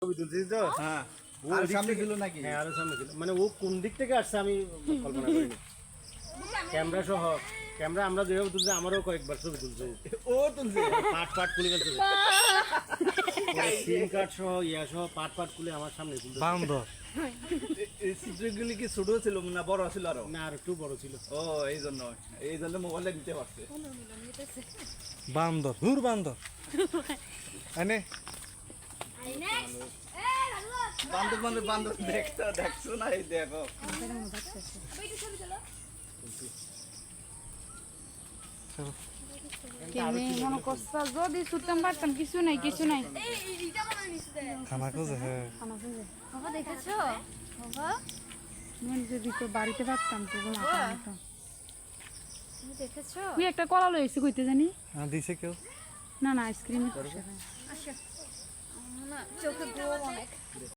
ছবি তুলছিস তো? হ্যাঁ ও আর ওদিক সামনে থেকে- ছিল নাকি? হ্যাঁ আরো সামনে ছিল। মানে ও কোন দিক থেকে আসছে আমি কল্পনা করিনি। ক্যামেরা সহ ক্যামেরা আমরা যেভাবে তুলছি আমারও কয়েকবার ছবি তুলছে ও। ও তুলছে পাট পাট খুলে ফেলছে সিম কার্ড সহ ইয়া সহ পাট পাট খুলে আমার সামনে তুলছে। বান্দর এই চিত্রগুলি কি ছোট ছিল না বড় ছিল আরো? না আর একটু বড় ছিল। ও এই জন্য মোবাইলটা নিতে পারছে। বান্দর হুর বান্দর আনে বান্দর বান্দর বান্দর দেখছো না? এই দেখো কেমনে মনে করছো যদি ছুটতাম পারতাম কিছু নাই খানা খুঁজে হ্যাঁ বাবা দেখেছো বাবা মন যদি তো বাড়িতে পারতাম তো মাথা মতো তুমি দেখেছো তুই একটা কলা লইছি কইতে জানি দিছে কেউ না আইসক্রিমের চোখে ঘুম অনেক